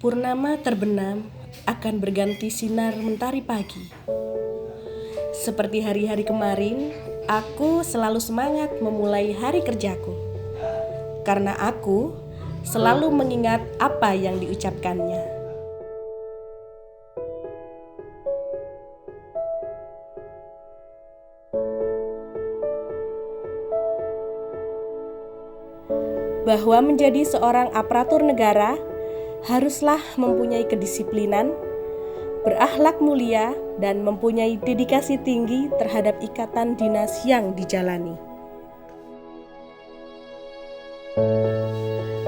Purnama terbenam akan berganti sinar mentari pagi. Seperti hari-hari kemarin, aku selalu semangat memulai hari kerjaku. Karena aku selalu mengingat apa yang diucapkannya. Bahwa menjadi seorang aparatur negara haruslah mempunyai kedisiplinan, berakhlak mulia, dan mempunyai dedikasi tinggi terhadap ikatan dinas yang dijalani.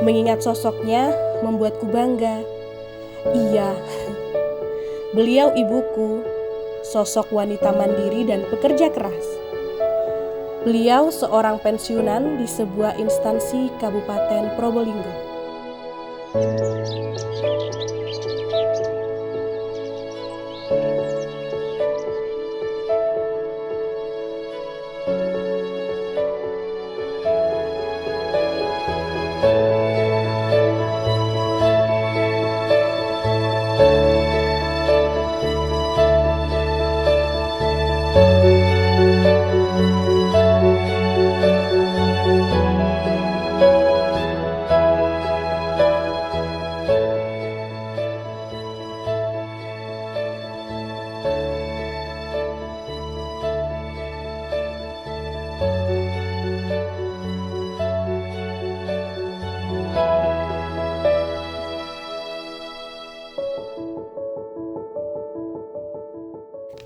Mengingat sosoknya membuatku bangga. Iya, beliau ibuku, sosok wanita mandiri dan pekerja keras. Beliau seorang pensiunan di sebuah instansi Kabupaten Probolinggo.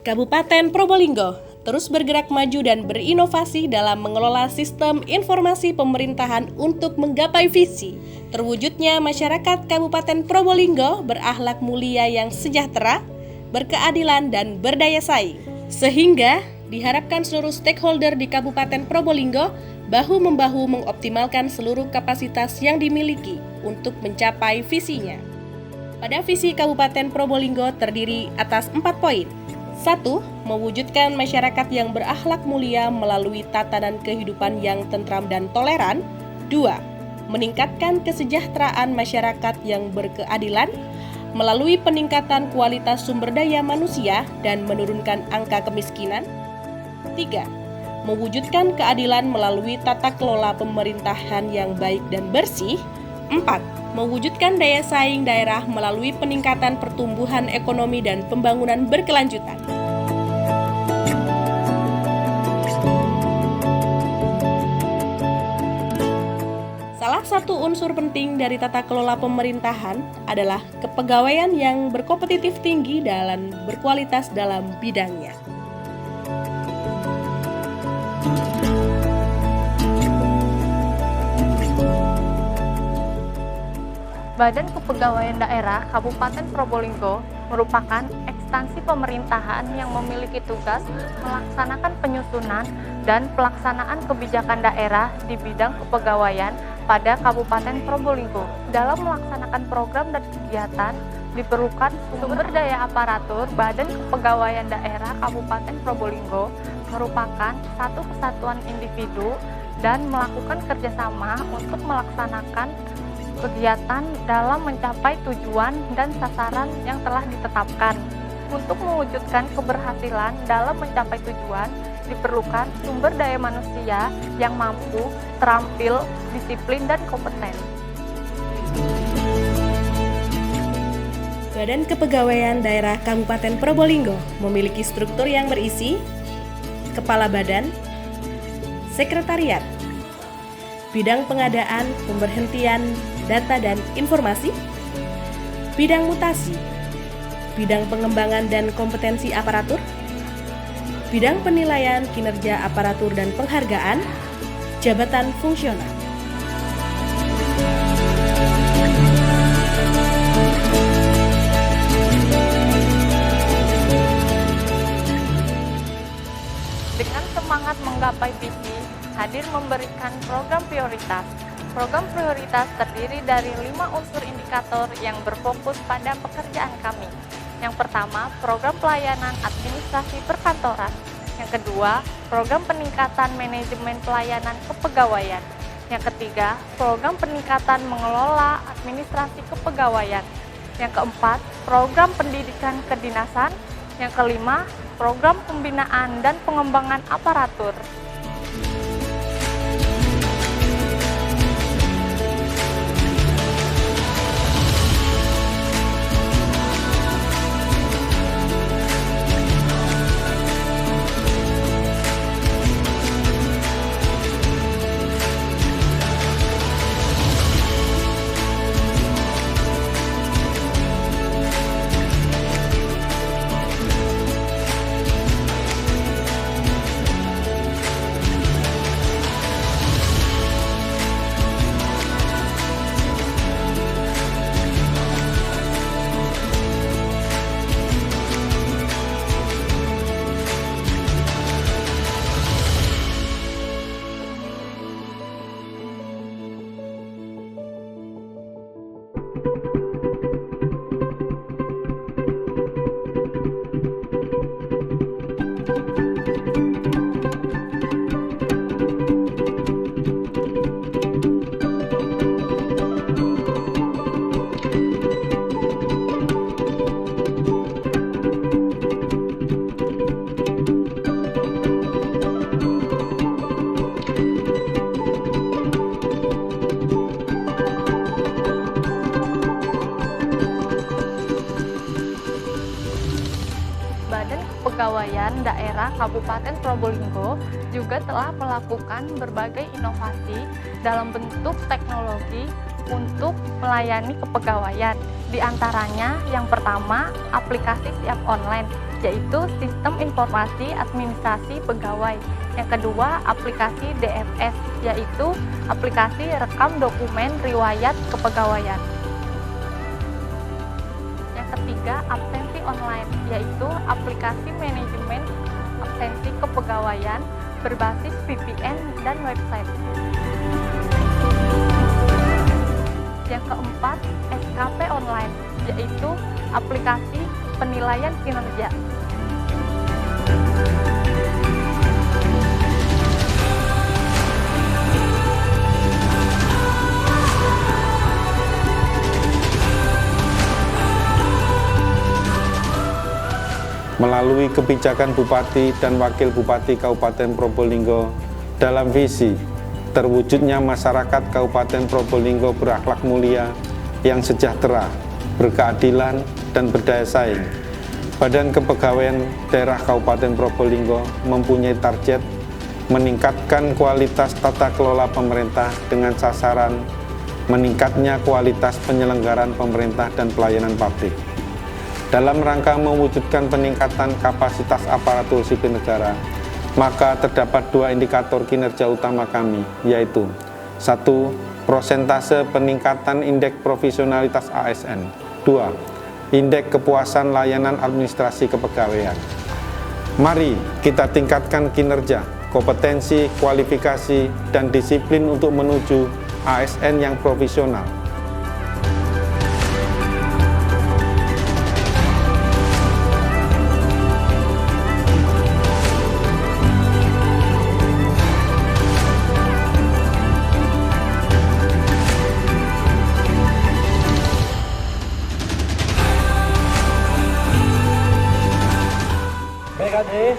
Kabupaten Probolinggo terus bergerak maju dan berinovasi dalam mengelola sistem informasi pemerintahan untuk menggapai visi terwujudnya masyarakat Kabupaten Probolinggo berakhlak mulia yang sejahtera, berkeadilan, dan berdaya saing. Sehingga diharapkan seluruh stakeholder di Kabupaten Probolinggo bahu-membahu mengoptimalkan seluruh kapasitas yang dimiliki untuk mencapai visinya. Pada visi Kabupaten Probolinggo terdiri atas 4 poin. 1. Mewujudkan masyarakat yang berakhlak mulia melalui tatanan kehidupan yang tentram dan toleran. 2. Meningkatkan kesejahteraan masyarakat yang berkeadilan melalui peningkatan kualitas sumber daya manusia dan menurunkan angka kemiskinan. 3. Mewujudkan keadilan melalui tata kelola pemerintahan yang baik dan bersih. 4. Mewujudkan daya saing daerah melalui peningkatan pertumbuhan ekonomi dan pembangunan berkelanjutan. Salah satu unsur penting dari tata kelola pemerintahan adalah kepegawaian yang berkompetitif tinggi dan berkualitas dalam bidangnya. Badan Kepegawaian Daerah Kabupaten Probolinggo merupakan instansi pemerintahan yang memiliki tugas melaksanakan penyusunan dan pelaksanaan kebijakan daerah di bidang kepegawaian pada Kabupaten Probolinggo. Dalam melaksanakan program dan kegiatan, diperlukan sumber daya aparatur. Badan Kepegawaian Daerah Kabupaten Probolinggo merupakan satu kesatuan individu dan melakukan kerjasama untuk melaksanakan kegiatan dalam mencapai tujuan dan sasaran yang telah ditetapkan. Untuk mewujudkan keberhasilan dalam mencapai tujuan, diperlukan sumber daya manusia yang mampu, terampil, disiplin, dan kompeten. Badan Kepegawaian Daerah Kabupaten Probolinggo memiliki struktur yang berisi Kepala Badan, Sekretariat, Bidang Pengadaan, Pemberhentian, Data dan Informasi, Bidang Mutasi, Bidang Pengembangan dan Kompetensi Aparatur, Bidang Penilaian Kinerja Aparatur dan Penghargaan, Jabatan Fungsional. Dengan semangat menggapai visi, hadir memberikan program prioritas. Program prioritas terdiri dari 5 unsur indikator yang berfokus pada pekerjaan kami. Yang pertama, program pelayanan administrasi perkantoran. Yang kedua, program peningkatan manajemen pelayanan kepegawaian. Yang ketiga, program peningkatan mengelola administrasi kepegawaian. Yang keempat, program pendidikan kedinasan. Yang kelima, program pembinaan dan pengembangan aparatur. Badan Kepegawaian Daerah Kabupaten Probolinggo juga telah melakukan berbagai inovasi dalam bentuk teknologi untuk melayani kepegawaian. Di antaranya yang pertama, aplikasi Siap Online, yaitu Sistem Informasi Administrasi Pegawai. Yang kedua, aplikasi DFS, yaitu aplikasi Rekam Dokumen Riwayat Kepegawaian. Yang ketiga, absensi online, yaitu aplikasi manajemen absensi kepegawaian berbasis VPN dan website. Yang keempat, SKP online, yaitu aplikasi penilaian kinerja. Melalui kebijakan Bupati dan Wakil Bupati Kabupaten Probolinggo dalam visi terwujudnya masyarakat Kabupaten Probolinggo berakhlak mulia, yang sejahtera, berkeadilan, dan berdaya saing. Badan Kepegawaian Daerah Kabupaten Probolinggo mempunyai target meningkatkan kualitas tata kelola pemerintah dengan sasaran meningkatnya kualitas penyelenggaraan pemerintah dan pelayanan publik. Dalam rangka mewujudkan peningkatan kapasitas aparatur sipil negara, maka terdapat dua indikator kinerja utama kami, yaitu 1. Prosentase peningkatan indeks profesionalitas ASN. 2. Indeks kepuasan layanan administrasi kepegawaian. Mari kita tingkatkan kinerja, kompetensi, kualifikasi, dan disiplin untuk menuju ASN yang profesional. BKD